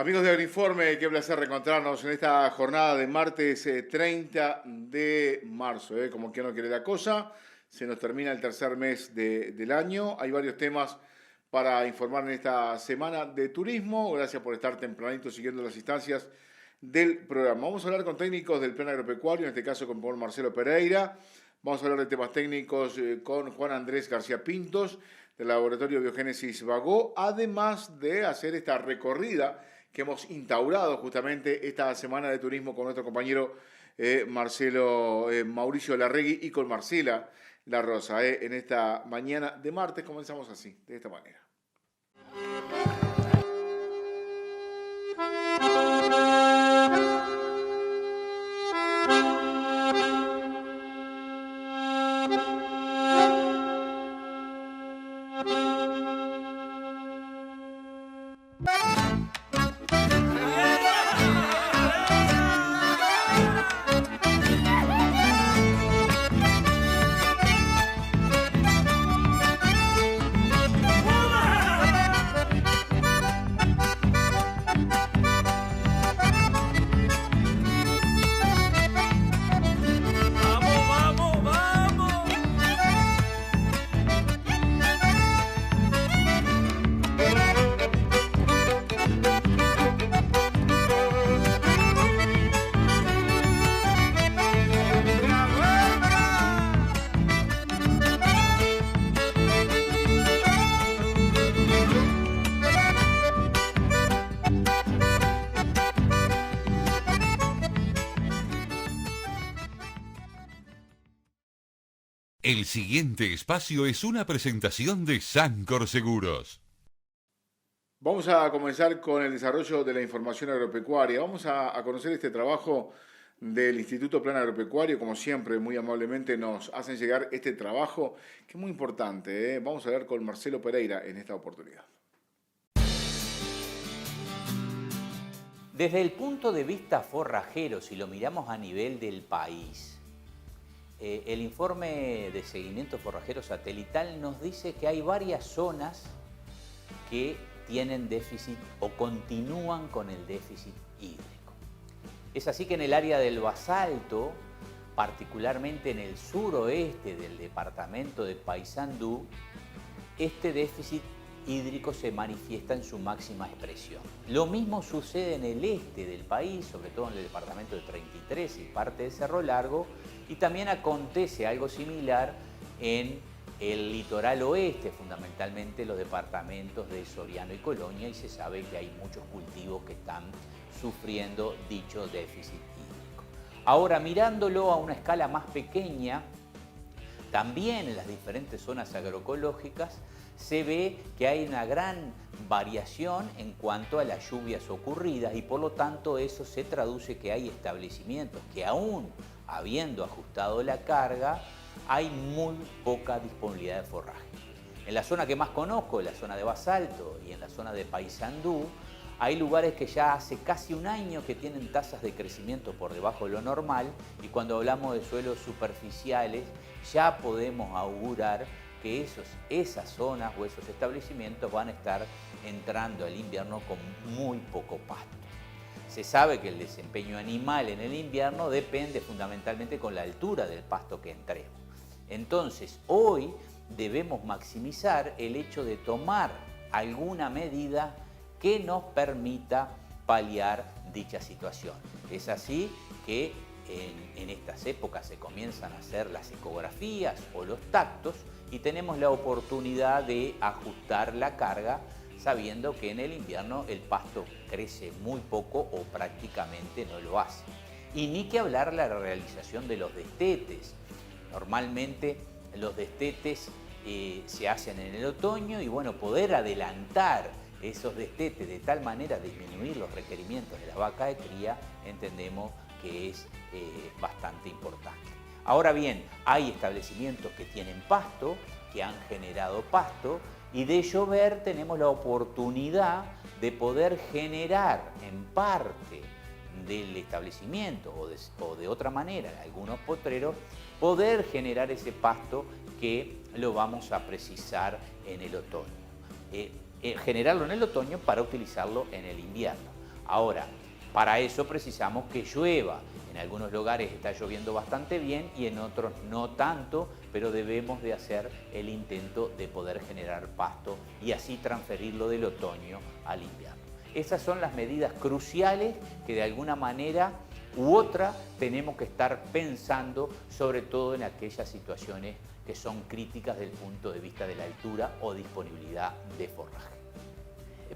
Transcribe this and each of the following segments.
Amigos de Agroinforme, qué placer reencontrarnos en esta jornada de martes 30 de marzo. Como que no quiere la cosa, se nos termina el tercer mes del año. Hay varios temas para informar en esta semana de turismo. Gracias por estar tempranito siguiendo las instancias del programa. Vamos a hablar con técnicos del Plan Agropecuario, en este caso con Marcelo Pereira. Vamos a hablar de temas técnicos con Juan Andrés García Pintos, del Laboratorio Biogénesis Bagó, además de hacer esta recorrida que hemos instaurado justamente esta semana de turismo con nuestro compañero Mauricio Larregui y con Marcela La Rosa. En esta mañana de martes comenzamos así, de esta manera. El siguiente espacio es una presentación de Sancor Seguros. Vamos a comenzar con el desarrollo de la información agropecuaria. Vamos a conocer este trabajo del Instituto Plan Agropecuario. Como siempre, muy amablemente nos hacen llegar este trabajo, que es muy importante. Vamos a hablar con Marcelo Pereira en esta oportunidad. Desde el punto de vista forrajero, si lo miramos a nivel del país, el informe de seguimiento forrajero satelital nos dice que hay varias zonas que tienen déficit o continúan con el déficit hídrico. Es así que en el área del basalto, particularmente en el suroeste del departamento de Paysandú, este déficit hídrico se manifiesta en su máxima expresión. Lo mismo sucede en el este del país, sobre todo en el departamento de 33 y parte de Cerro Largo, y también acontece algo similar en el litoral oeste, fundamentalmente los departamentos de Soriano y Colonia, y se sabe que hay muchos cultivos que están sufriendo dicho déficit hídrico. Ahora, mirándolo a una escala más pequeña, también en las diferentes zonas agroecológicas, se ve que hay una gran variación en cuanto a las lluvias ocurridas y por lo tanto eso se traduce que hay establecimientos que aún habiendo ajustado la carga, hay muy poca disponibilidad de forraje. En la zona que más conozco, la zona de Basalto y en la zona de Paysandú, hay lugares que ya hace casi un año que tienen tasas de crecimiento por debajo de lo normal y cuando hablamos de suelos superficiales ya podemos augurar que esas zonas o esos establecimientos van a estar entrando al invierno con muy poco pasto. Se sabe que el desempeño animal en el invierno depende fundamentalmente con la altura del pasto que entremos. Entonces, hoy debemos maximizar el hecho de tomar alguna medida que nos permita paliar dicha situación. Es así que en estas épocas se comienzan a hacer las ecografías o los tactos y tenemos la oportunidad de ajustar la carga sabiendo que en el invierno el pasto crece muy poco o prácticamente no lo hace. Y ni que hablar la realización de los destetes. Normalmente los destetes se hacen en el otoño y bueno, poder adelantar esos destetes de tal manera disminuir los requerimientos de la vaca de cría, entendemos que es bastante importante. Ahora bien, hay establecimientos que tienen pasto, que han generado pasto, y de llover tenemos la oportunidad de poder generar en parte del establecimiento o de otra manera, en algunos potreros, poder generar ese pasto que lo vamos a precisar en el otoño. Generarlo en el otoño para utilizarlo en el invierno. Ahora, para eso precisamos que llueva. En algunos lugares está lloviendo bastante bien y en otros no tanto, pero debemos de hacer el intento de poder generar pasto y así transferirlo del otoño al invierno. Esas son las medidas cruciales que de alguna manera u otra tenemos que estar pensando, sobre todo en aquellas situaciones que son críticas desde el punto de vista de la altura o disponibilidad de forraje.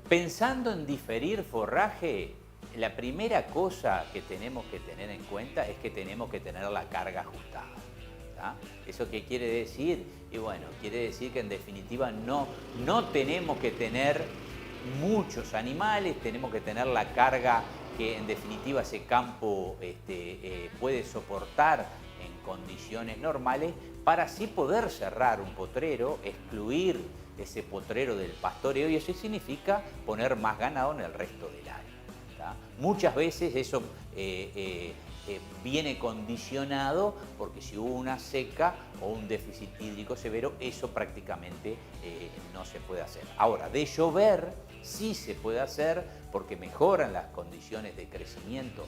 Pensando en diferir forraje, la primera cosa que tenemos que tener en cuenta es que tenemos que tener la carga ajustada. ¿Tá? ¿Eso qué quiere decir? Y bueno, quiere decir que en definitiva no tenemos que tener muchos animales, tenemos que tener la carga que en definitiva ese campo puede soportar en condiciones normales para así poder cerrar un potrero, excluir ese potrero del pastoreo y eso significa poner más ganado en el resto del año. ¿Tá? Muchas veces eso viene condicionado porque si hubo una seca o un déficit hídrico severo, eso prácticamente no se puede hacer. Ahora, de llover sí se puede hacer porque mejoran las condiciones de crecimiento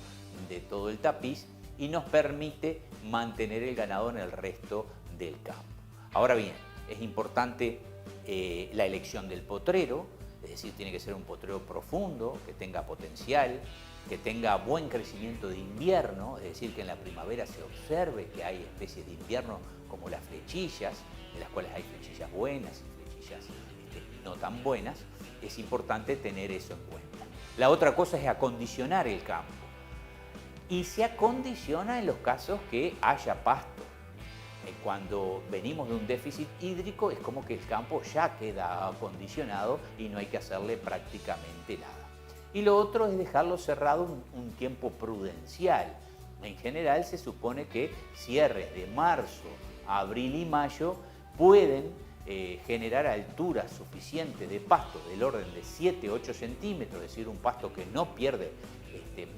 de todo el tapiz y nos permite mantener el ganado en el resto del campo. Ahora bien, es importante la elección del potrero, es decir, tiene que ser un potrero profundo, que tenga potencial, que tenga buen crecimiento de invierno, es decir, que en la primavera se observe que hay especies de invierno como las flechillas, en las cuales hay flechillas buenas y flechillas no tan buenas, es importante tener eso en cuenta. La otra cosa es acondicionar el campo. Y se acondiciona en los casos que haya pasto. Cuando venimos de un déficit hídrico es como que el campo ya queda acondicionado y no hay que hacerle prácticamente nada. Y lo otro es dejarlo cerrado un tiempo prudencial. En general se supone que cierres de marzo, abril y mayo pueden generar altura suficiente de pasto del orden de 7-8 centímetros, es decir, un pasto que no pierde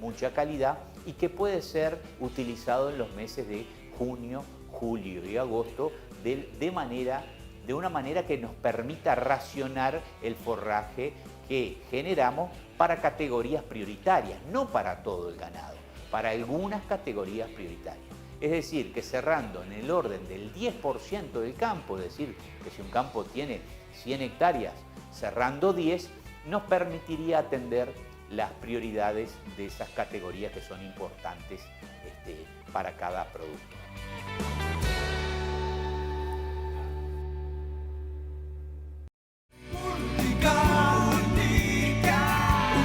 mucha calidad y que puede ser utilizado en los meses de junio, julio y agosto de una manera que nos permita racionar el forraje que generamos para categorías prioritarias, no para todo el ganado, para algunas categorías prioritarias. Es decir, que cerrando en el orden del 10% del campo, es decir, que si un campo tiene 100 hectáreas, cerrando 10, nos permitiría atender las prioridades de esas categorías que son importantes para cada producto.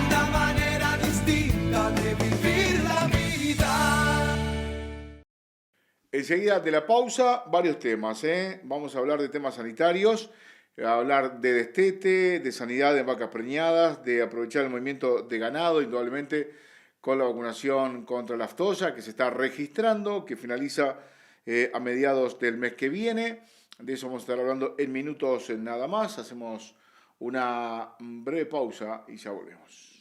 Una manera distinta de vivir la vida. Enseguida de la pausa, varios temas. Vamos a hablar de temas sanitarios, a hablar de destete, de sanidad de vacas preñadas, de aprovechar el movimiento de ganado, indudablemente con la vacunación contra la aftosa que se está registrando, que finaliza a mediados del mes que viene. De eso vamos a estar hablando en minutos nada más. Hacemos una breve pausa y ya volvemos.